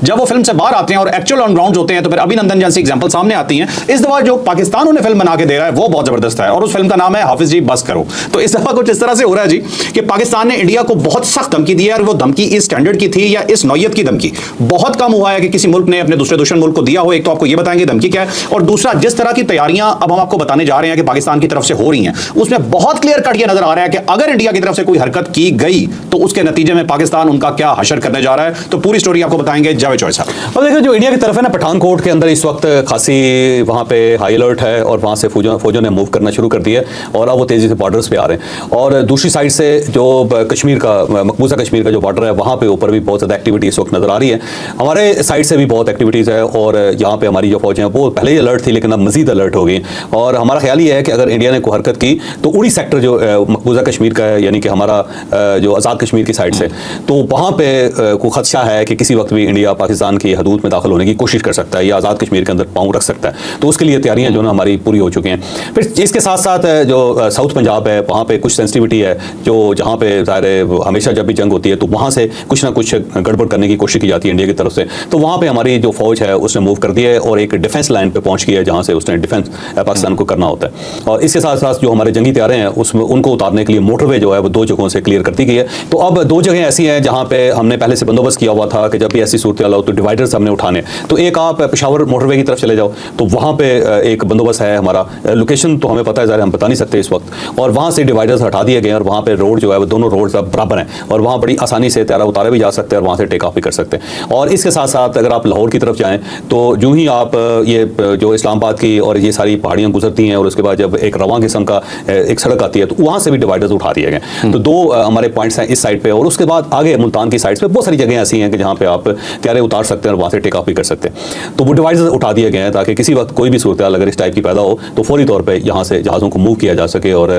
जब वो फिल्म से बाहर आते हैं और एक्चुअल ऑन ग्राउंड होते हैं तो फिर अभिनंदन जैसी एग्जांपल सामने आती हैं। इस दफा जो पाकिस्तान उन्हें फिल्म बना के दे रहा है वो बहुत जबरदस्त है और उस फिल्म का नाम है हाफिज जी बस करो। तो इस दफा कुछ इस तरह से हो रहा है जी कि पाकिस्तान ने इंडिया को बहुत सख्त धमकी दी है और वो धमकी इस स्टैंडर्ड की थी या इस नौयत की धमकी बहुत कम हुआ है कि किसी मुल्क ने अपने दूसरे दुश्मन मुल्क को दिया हो। एक तो आपको ये बताएंगे धमकी क्या है, और दूसरा जिस तरह की तैयारियां अब हम आपको बताने जा रहे हैं कि पाकिस्तान की तरफ से हो रही हैं उसमें बहुत क्लियर कट ये नजर आ रहा है कि अगर इंडिया की तरफ से कोई हरकत की गई तो उसके नतीजे में पाकिस्तान उनका क्या हशर करने जा रहा है। तो पूरी स्टोरी आपको बताएंगे जावेद चौधरी साहब। अब देखो जो इंडिया की तरफ है ना, पठानकोट के अंदर इस वक्त खासी वहाँ पे हाई अलर्ट है और वहाँ से फौजों ने मूव करना शुरू कर दिया है और अब वो तेज़ी से बॉर्डर्स पे आ रहे हैं। और दूसरी साइड से जो कश्मीर का मकबूजा कश्मीर का जो बॉर्डर है वहाँ पे ऊपर भी बहुत ज़्यादा एक्टिविटी इस वक्त नज़र आ रही है। हमारे साइड से भी बहुत एक्टिविटीज़ है और यहाँ पे हमारी जो फौज है वो पहले ही अलर्ट थी लेकिन अब मजीद अलर्ट हो गई। और हमारा ख्याल ये है कि अगर इंडिया ने कोई हरकत की तो उड़ी सेक्टर जो मकबूजा कश्मीर का है, यानी कि हमारा जो आज़ाद कश्मीर की साइड से, तो वहाँ पे को खदशा है कि किसी वक्त भी इंडिया पाकिस्तान की हदूद में दाखिल होने की कोशिश कर सकता है या आज़ाद कश्मीर के अंदर पाँव रख सकता है। तो उसके लिए तैयारियाँ जो ना हमारी पूरी हो चुकी हैं। फिर इसके साथ साथ जो साउथ पंजाब है वहाँ पे कुछ सेंसिटिविटी है जो जहाँ पे ज़ाहिर हमेशा जब भी जंग होती है तो वहाँ से कुछ ना कुछ गड़बड़ करने की कोशिश की जाती है इंडिया की तरफ से। तो वहाँ पे हमारी जो फौज है उसने मूव कर दिया है और एक डिफेंस लाइन पे पहुँच गई है जहाँ से उसने डिफेंस पाकिस्तान को करना होता है। और इसके साथ साथ जो हमारे जंगी तैयारे हैं उसमें उनको उतारने के लिए मोटरवे जो है वो 2 जगहों से क्लियर कर दी गई है। तो अब 2 जगह ऐसी हैं जहाँ पे हमने पहले से बंदोबस्त किया हुआ था कि जब भी ऐसी सूरत हो तो डिवाइडर्स हमने उठाने। तो एक आप पेशावर मोटरवे की तरफ चले जाओ तो वहाँ पे एक बंदोबस्त है हमारा। लोकेशन तो हमें पता है ज़ाहिर हम बता नहीं सकते इस वक्त। और वहाँ से डिवाइडर्स हटा दिए गए और वहाँ पे रोड जो है वो दोनों रोड्स अब बराबर हैं और वहाँ बड़ी आसानी से तैयारा उतारे भी जा सकते हैं और वहाँ से टेक ऑफ भी कर सकते हैं। और इसके साथ साथ अगर आप लाहौर की तरफ जाएँ तो यूँ ही आप ये जो इस्लामाबाद की और ये सारी पहाड़ियाँ गुजरती हैं और उसके बाद जब एक रवां किस्म का एक सड़क आती है तो वहाँ से भी डिवाइडर्स उठा दिए गए। तो 2 हमारे पॉइंट्स हैं इस साइड पे। और उसके बाद आगे मुल्तान की साइड पे बहुत सारी जगह ऐसी हैं कि जहाँ पे आप तैयारे उतार सकते हैं और वहाँ से टेक ऑफ भी कर सकते हैं। तो वो डिवाइडर्स उठा दिए गए हैं ताकि किसी वक्त कोई भी सूरत अगर इस टाइप की पैदा हो तो फौरी तौर पर यहाँ से जहाज़ों को मूव किया जा सके और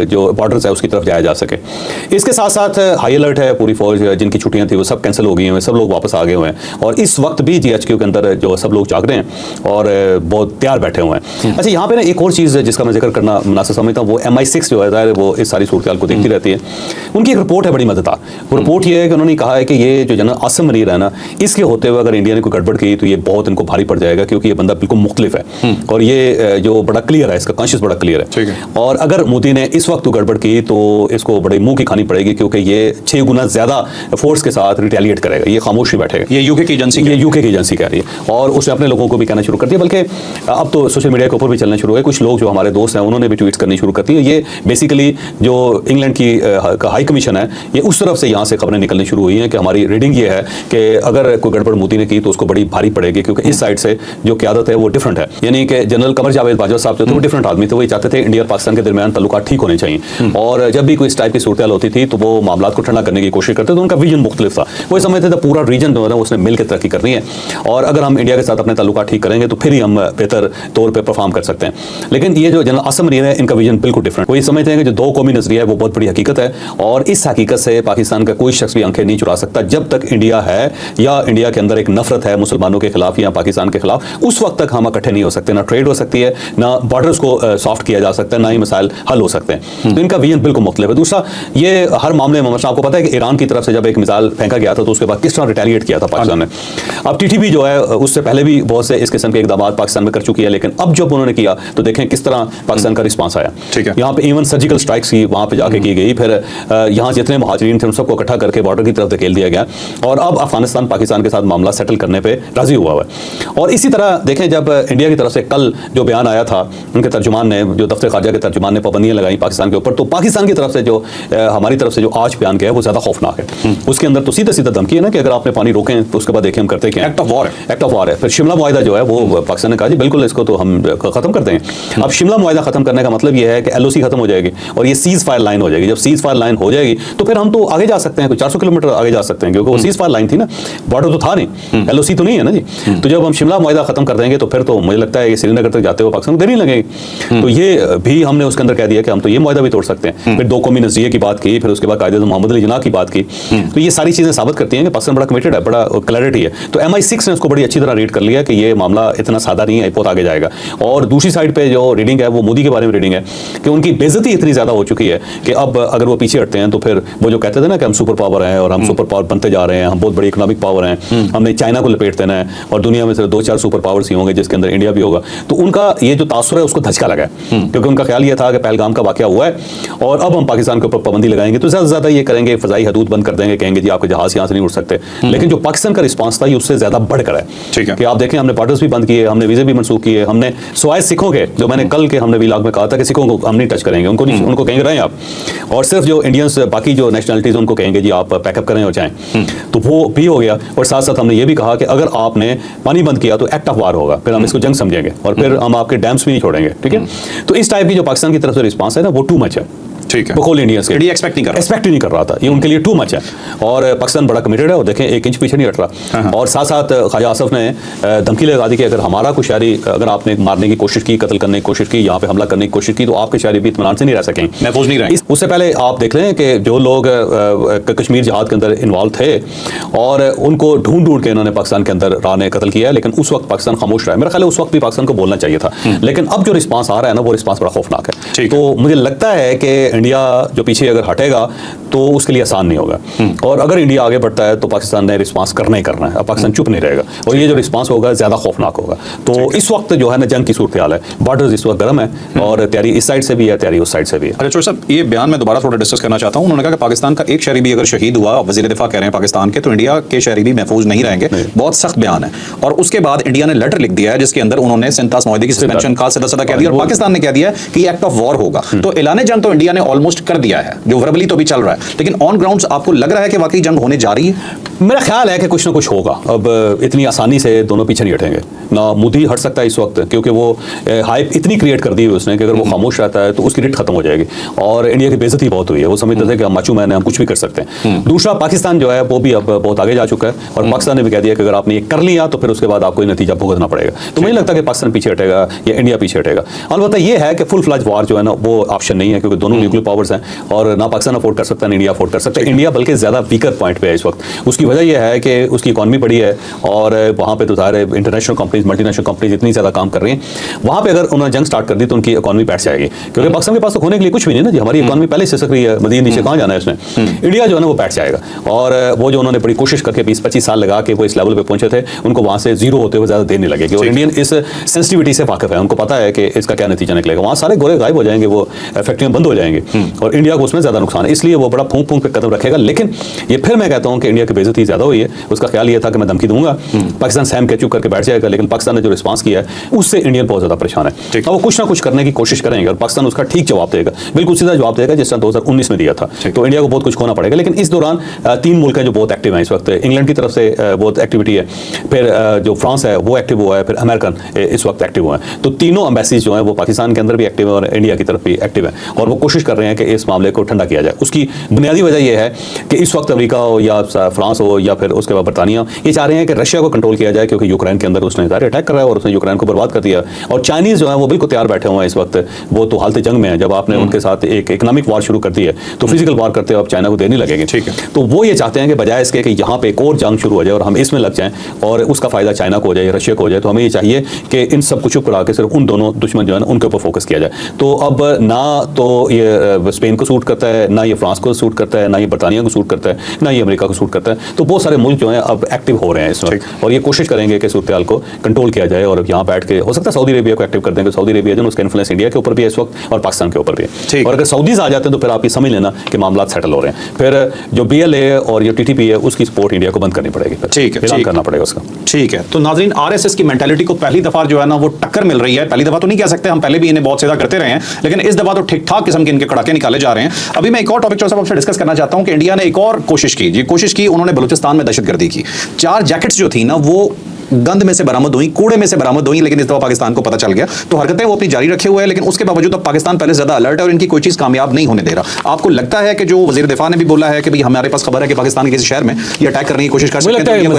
जो बॉर्डर्स है उसकी तरफ जाया जा सके। इसके साथ साथ हाई अलर्ट है। पूरी फौज जिनकी छुट्टियाँ थी वो सब कैंसिल हो गई हैं, सब लोग वापस आ गए हुए हैं और इस वक्त भी GHQ के अंदर जो सब लोग जाग रहे हैं और बहुत तैयार बैठे हुए हैं। अच्छा, यहाँ पे ना एक और चीज़ जिसका मैं जिक्र करना मुनासिब समझता हूँ, वो MI6 जो है वो इस सारी सूरत को देखती रहती है। उनकी एक रिपोर्ट है बड़ी मज़ेदार। वो रिपोर्ट ये है कि उन्होंने कहा है कि ये जो जनरल आसिम मनीर है ना, इसके होते हुए अगर इंडिया ने कोई गड़बड़ की तो ये बहुत इनको भारी पड़ जाएगा क्योंकि ये बंदा बिल्कुल मुख्तलिफ है और ये जो बड़ा क्लियर है, इसका कॉन्शियस बड़ा क्लियर है। और अगर मोदी ने इस वक्त गड़बड़ की तो इसको बड़े मुंह की खानी पड़ेगी क्योंकि ये 6 गुना ज़्यादा फोर्स के साथ रिटेलिएट करेगा। ये खामोशी बैठेगा। ये यूके की एजेंसी कह रही है और उसने अपने लोगों को भी कहना शुरू कर दिया। बल्कि अब तो सोशल मीडिया के ऊपर भी चलना शुरू हुआ है। कुछ लोग जो हमारे दोस्त हैं उन्होंने भी ट्वीट्स करनी शुरू कर दी है। ये बेसिकली जो इंग्लैंड की हाई कमीशन है ये उस तरफ से यहाँ से खबरें निकलनी शुरू हुई हैं कि हमारी रीडिंग ये है कि अगर कोई गड़बड़ मोदी ने की तो उसको बड़ी भारी पड़ेगी क्योंकि इस साइड से जो क़यादत है वो डिफरेंट है। यानी कि जनरल कमर जावेद बाजवा साहब जो थे वो डिफरेंट आदमी थे। वो चाहते थे इंडिया और पाकिस्तान के दरमियान ताल्लुकात ठीक होने चाहिए और जब भी कोई इस टाइप की सूरत होती थी तो वो मामला को ठंडा करने की कोशिश करते थे। उनका विजन मुख्तलिफ था। वो समझते थे पूरा रीजन जो है उसने मिल के तरक्की करनी है और अगर हम इंडिया के साथ अपने ताल्लुकात ठीक करेंगे तो फिर ही हम बेहतर तौर पर परफॉर्म कर सकते हैं। लेकिन ये जो जनरल आसिम मनीर है इनका विजन बिल्कुल डिफरेंट। वो ये समझते हैं कि जो 2 कौमी नजरिया है वो बहुत बड़ी हकीकत है और इस हकीकत से पाकिस्तान का कोई शख्स भी आंखें नहीं चुरा सकता। जब तक इंडिया है या इंडिया के अंदर एक नफरत है मुसलमानों के खिलाफ या पाकिस्तान के खिलाफ, उस वक्त तक हम इकट्ठे नहीं हो सकते। ना ट्रेड हो सकती है, ना बॉर्डर्स को सॉफ्ट किया जा सकता है, ना ही मसाइल हल हो सकते हैं। तो इनका विजन बिल्कुल मुख्तलिफ है। दूसरा, ये हर मामले में आपको पता है कि ईरान की तरफ से जब एक मिसाइल फेंका गया था तो उसके बाद किस तरह रिटेलिएट किया था पाकिस्तान ने। अब TTP जो है उससे पहले भी बहुत से इस किस्म के इकदाम पाकिस्तान में कर चुकी है, लेकिन अब जब उन्होंने किया तो देखें किस तरह पाकिस्तान का रिस्पांस आया। यहाँ पे इवन सर्जिकल स्ट्राइक्स ही वहाँ पे जाके की गई। फिर यहाँ जितने महाजरीन थे उन सबको इकट्ठा करके बॉर्डर की तरफ धकेल दिया गया और अब अफगानिस्तान पाकिस्तान के साथ मामला सेटल करने पे राजी हुआ है। और इसी तरह देखें जब इंडिया की तरफ से कल जो बयान आया था उनके तर्जुमान ने, जो दफ्तर खारजा के तर्जुमान ने पाबंदियां लगाई पाकिस्तान के ऊपर, तो पाकिस्तान की तरफ से जो हमारी तरफ से जो आज बयान किया है वो ज़्यादा खौफनाक है। उसके अंदर तो सीधा सीधा धमकी है ना कि अगर आपने पानी रोकें तो उसके बाद देखिए हम करते क्या। एक्ट ऑफ वॉर है। फिर शिमला मुआहिदा जो है वो पाकिस्तान ने कहा जी बिल्कुल इसको तो हम खत्म कर देंगे। अब शिमला मुआहिदा खत्म करने का मतलब ये है कि LOC खत्म हो जाएगी और ये सीज फायर लाइन हो जाएगी। जब सीज फायर लाइन हो जाएगी तो फिर हम तो आगे जा सकते हैं, 400 किलोमीटर आगे जा सकते हैं क्योंकि वो सीज फायर लाइन थी ना, बॉर्डर तो था नहीं, LOC तो नहीं है ना जी। तो जब हम शिमला मुआहिदा खत्म कर देंगे तो फिर तो मुझे लगता है कि श्रीनगर तक जाते हुए पाकिस्तान को देर नहीं लगेगी। तो ये भी हमने उसके अंदर कह दिया कि हम तो ये मुआहिदा भी तोड़ सकते हैं। फिर 2 कौमी नजरिए की बात की, फिर उसके बाद कायदे मोहम्मद अली जिन्ना की बात की। तो ये सारी चीज़ें साबित करती हैं कि पाकिस्तान बड़ा कमिटेड है, बड़ा क्लैरिटी है। तो MI6 ने उसको बड़ी अच्छी तरह रीड कर लिया कि ये मामला इतना सादा नहीं है, बहुत आगे जाएगा। और दूसरी साइड पे जो रीडिंग है वो मोदी के बारे में रीडिंग है कि उनकी बेइज्जती इतनी ज़्यादा हो चुकी है कि अब अगर वो पीछे हटते हैं तो फिर वो जो कहते थे ना कि हम सुपर पावर हैं और हम सुपर पावर बनते जा रहे हैं, हम बहुत बड़ी इकोनॉमिक पावर रहे हैं, हमने चाइना को लपेट देना है और दुनिया में सिर्फ 2-4 सुपर पावर्स ही होंगे जिसके अंदर इंडिया भी होगा। तो उनका ये जो तासुर है उसको धचका लगा है, क्योंकि उनका ख्याल ये था कि पहलगाम का वाकया हुआ है और अब हम पाकिस्तान के ऊपर पाबंदी लगाएंगे तो ज़्यादा से ज़्यादा ये करेंगे, फ़ज़ाई हदूद बंद कर देंगे, कहेंगे जी आपके जहाज़ यहाँ से नहीं उड़ सकते। लेकिन जो पाकिस्तान का रिस्पांस था ये उससे ज़्यादा बढ़कर है। ठीक है कि आप देखें हमने बॉर्डर्स भी बंद किए, हमने वीज़े भी मनसूख किए, हमने सिवाय सिखों के, जो मैंने कल के हमने व्लॉग में कहा था कि सिखों को हम नहीं टच करेंगे, उनको नहीं, उनको कहेंगे रहें आप, और सिर्फ जो इंडियंस बाकी जो नेशनलिटीज़ उनको कहेंगे जी आप पैकअप करें और जाएं। तो वो भी हो गया। और साथ साथ हमने ये भी कहा कि अगर आपने पानी बंद किया तो एक्ट ऑफ वार होगा, फिर हम इसको जंग समझेंगे और फिर हम आपके डैम्स भी नहीं छोड़ेंगे। ठीक है, तो इस टाइप की जो पाकिस्तान की तरफ से रिस्पांस है ना वो टू मच है। ठीक है, बकौल इंडियंस के इंडिया एक्सपेक्ट ही नहीं कर रहा था, ये उनके लिए टू मच है और पाकिस्तान बड़ा कमिटेड है और देखें 1 इंच पीछे नहीं हट रहा। और साथ साथ ख्वाजा आसफ ने धमकी लगा दी कि अगर हमारा कोई शहरी अगर आपने मारने की कोशिश की, कत्ल करने की कोशिश की, यहाँ पे हमला करने की कोशिश की तो आपके शहरी भी इत्मीनान से नहीं रह सकेंगे, महफूज नहीं रहेंगे। उससे पहले आप देख लें कि जो लोग कश्मीर जिहाद के अंदर इन्वॉल्व थे और उनको ढूंढ ढूंढ के इन्होंने पाकिस्तान के अंदर राने कत्ल किया है, लेकिन उस वक्त पाकिस्तान खामोश रहा है। मेरा ख्याल है उस वक्त भी पाकिस्तान को बोलना चाहिए था, लेकिन अब जो रिस्पांस आ रहा है ना वो रिस्पांस बड़ा खौफनाक है। तो मुझे लगता है कि इंडिया जो पीछे अगर हटेगा तो उसके लिए आसान नहीं होगा, और अगर इंडिया आगे बढ़ता है तो पाकिस्तान ने रिस्पांस करना ही करना है, अब पाकिस्तान चुप नहीं रहेगा और ये जो रिस्पांस होगा ज़्यादा खौफनाक होगा। तो इस वक्त जो है ना जंग की सूरत हाल है, बॉर्डर्स इस वक्त गर्म है और तैयारी इस साइड से भी है, तैयारी उस साइड से भी है। अच्छा चौधरी साहब, ये बयान में दोबारा थोड़ा डिस्कस करना चाहता हूँ। उन्होंने कहा कि पाकिस्तान का एक शहरी भी अगर शहीद हुआ, वज़ीर दिफा कह रहे हैं पाकिस्तान के, तो इंडिया के शहरी भी महफूज नहीं रहेंगे। बहुत सख्त बयान है। और उसके बाद इंडिया ने लेटर लिख दिया है जिसके अंदर उन्होंने सिंतास मुआहदे की सस्पेंशन का सदा कह दिया और पाकिस्तान ने कह दिया कि ये एक्ट ऑफ वॉर होगा। तो ऐलान जंग तो इंडिया ने ऑलमोस्ट कर दिया है, जो वर्बली तो भी चल रहा है, लेकिन ऑन ग्राउंड आपको लग रहा है कि वाकई जंग होने जा रही है? मेरा ख्याल है कि कुछ ना कुछ होगा। अब इतनी आसानी से दोनों पीछे नहीं हटेंगे ना, मोदी हट सकता है इस वक्त क्योंकि वो हाइप इतनी क्रिएट कर दी है उसने कि अगर वो खामोश रहता है तो उसकी रिट खत्म हो जाएगी और इंडिया की बेइज्जती बहुत हुई है। वो समझते थे कि हम माचू मैन हैं, हम कुछ भी कर सकते हैं। दूसरा, पाकिस्तान जो है वो भी अब बहुत आगे जा चुका है और पाकिस्तान ने भी कह दिया कि अगर आपने ये कर लिया तो फिर उसके बाद आपको नतीजा भुगतना पड़ेगा। तो मुझे लगता है कि पाकिस्तान पीछे हटेगा या इंडिया पीछे हटेगा। अलबत्ता ये है कि फुल फ्लैज वार जो है ना वो ऑप्शन नहीं है, क्योंकि दोनों न्यूक्लियर पावर्स हैं और ना पाकिस्तान अफोर्ड कर सकता है ना इंडिया अफोर्ड कर सकता है। इंडिया बल्कि ज़्यादा वीकर पॉइंट पे है इस वक्त। उसकी वजह यह है कि उसकी इकॉनमी बड़ी है और वहाँ पे तो सारे इंटरनेशनल कंपनीज, मल्टीनेशनल कंपनीज इतनी ज़्यादा काम कर रही हैं। वहाँ पे अगर उन्होंने जंग स्टार्ट कर दी तो उनकी इकॉनमी बैठ जाएगी, क्योंकि पाकिस्तान के पास तो होने के लिए कुछ भी नहीं ना जी, हमारी इकॉनमी पहले से सक्रिय है, मजीद नीचे कहाँ जाना है इसमें। इंडिया जो है ना वो बैठ जाएगा और वो जो उन्होंने बड़ी कोशिश करके 20-25 साल लगा के वो इस लेवल पे पहुंचे थे, उनको वहाँ से जीरो होते हुए ज़्यादा देर नहीं लगेगी। और इंडियन इस सेंसिटिविटी से वाकिफ है, उनको पता है कि इसका क्या नतीजा निकलेगा। वहाँ सारे गोरे गायब हो जाएंगे, वो फैक्ट्रियाँ बंद हो जाएंगी और इंडिया को उसमें ज़्यादा नुकसान है, इसलिए वो बड़ा फूंक फूंक पे कदम रखेगा। लेकिन ये फिर मैं कहता हूँ कि इंडिया की बेइज्जती ज़्यादा हुई है। उसका ख्याल ये था कि मैं धमकी दूंगा, पाकिस्तान सैम कैचअप करके बैठ जाएगा, लेकिन पाकिस्तान ने जो रिस्पांस किया है उससे इंडियन बहुत ज़्यादा परेशान है। अब वो कुछ ना कुछ करने की कोशिश करेंगे और पाकिस्तान उसका ठीक जवाब देगा, बिल्कुल सीधा जवाब देगा जिस तरह 2019 में दिया था। तो इंडिया को बहुत कुछ खोना पड़ेगा। लेकिन इस दौरान 3 मुल्क हैं जो बहुत एक्टिव हैं इस वक्त। इंग्लैंड की तरफ से बहुत एक्टिविटी है, फिर जो फ्रांस है वो एक्टिव हुआ है, फिर अमेरिकन इस वक्त एक्टिव हुआ है। तो तीनों एम्बेसीज जो हैं वो पाकिस्तान के अंदर भी एक्टिव है और इंडिया की तरफ भी एक्टिव है और वो कोशिश कर रहे हैं कि इस मामले को ठंडा किया जाए। उसकी बुनियादी वजह यह है कि इस वक्त अमेरिका हो या फ्रांस हो या फिर उसके बाद बरतानिया, ये चाह रहे हैं कि रशिया को कंट्रोल किया जाए, क्योंकि यूक्रेन के अंदर उसने अटैक कर रहा है और उसने यूक्रेन को बर्बाद कर दिया। और चाइनीज़ जो है वो बिल्कुल तैयार बैठे हुए हैं इस वक्त, वो तो हालत जंग में है। जब आपने उनके साथ एक इकोनॉमिक वार शुरू कर दी है तो फिजिकल वार करते हो आप चाइना को देने लगेंगे। ठीक है, तो वो ये चाहते हैं कि बजाय इसके कि यहाँ पे एक और जंग शुरू हो जाए और हम इसमें लग जाएं और उसका फायदा चाइना को हो जाए, रशिया को हो जाए, तो हमें ये चाहिए कि इन सब को चुप करा के सिर्फ उन दोनों दुश्मन जो है ना उनके ऊपर फोकस किया जाए। तो अब ना तो ये स्पेन को सूट करता है, ना ये फ्रांस को सूट करता है, ना ये बरतानिया को सूट करता है, ना ये अमेरिका को सूट करता है। तो बहुत सारे मुल्क जो हैं अब एक्टिव हो रहे हैं इस वक्त और ये कोशिश करेंगे कि सूरत हाल को कंट्रोल किया जाए और यहाँ बैठ के हो सकता है सऊदी अरेबिया को एक्टिव कर देंगे। सऊदी अरेबिया जो उसका इन्फ्लुएंस इंडिया के ऊपर भी है इस वक्त और पाकिस्तान के ऊपर भी है। और अगर सऊदीज आ जाते हैं तो फिर आप ये समझ लेना कि मामला सेटल हो रहे हैं। फिर जो BLA और जो TTP है उसकी सपोर्ट इंडिया को बंद करनी पड़ेगी। ठीक है, ऐलान करना पड़ेगा उसका। ठीक है, तो नाज़रीन RSS की मेंटालिटी को पहली दफा जो है ना वो टक्कर मिल रही है। पहली दफा तो नहीं कह सकते, हम पहले भी इन्हें बहुत सीधा करते रहे हैं, लेकिन इस दफा तो ठीक ठाक किस्म के इनके कड़ाके निकाले जा रहे हैं। अभी मैं एक और टॉपिक आपसे डिस्कस करना चाहता हूं कि इंडिया ने एक और कोशिश की, उन्होंने बलूचिस्तान में दहशतगर्दी की। 4 जैकेट्स जो थी ना वो गंद में से बरामद हुई, कूड़े में से बरामद हुई, लेकिन इस दफा पाकिस्तान को पता चल गया। तो हरकतें वो अपनी जारी रखे हुए हैं, लेकिन उसके बावजूद अब पाकिस्तान पहले ज्यादा अलर्ट है और इनकी कोई चीज कामयाब नहीं होने दे रहा। आपको लगता है कि जो वजीर दिफा ने भी बोला है कि भाई हमारे पास खबर है कि पाकिस्तान के किसी शहर में ये अटैक करने की कोशिश कर सकते हैं,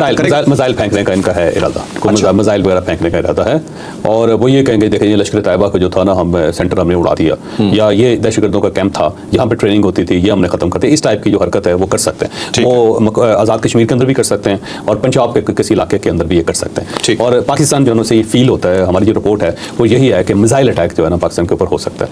मिसाइल फेंकने का इनका है इरादा, मिसाइल वगैरह फेंकने का इरादा है और वो ये कहेंगे देखिए ये लश्कर तैयबा का जो था ना हम सेंटर हमने उड़ा दिया, या ये दहशतगर्दों का कैंप था जहाँ पे ट्रेनिंग होती थी ये हमने खत्म कर दिया। इस टाइप की जो हरकत है वो कर सकते हैं। वो आज़ाद कश्मीर के अंदर भी कर सकते हैं और पंजाब के किसी इलाके के अंदर भी ये कर सकते हैं। और पाकिस्तान जो है उसे ये फील होता है, हमारी जो रिपोर्ट है वो यही है कि मिसाइल अटैक जो है ना पाकिस्तान के ऊपर हो सकता है।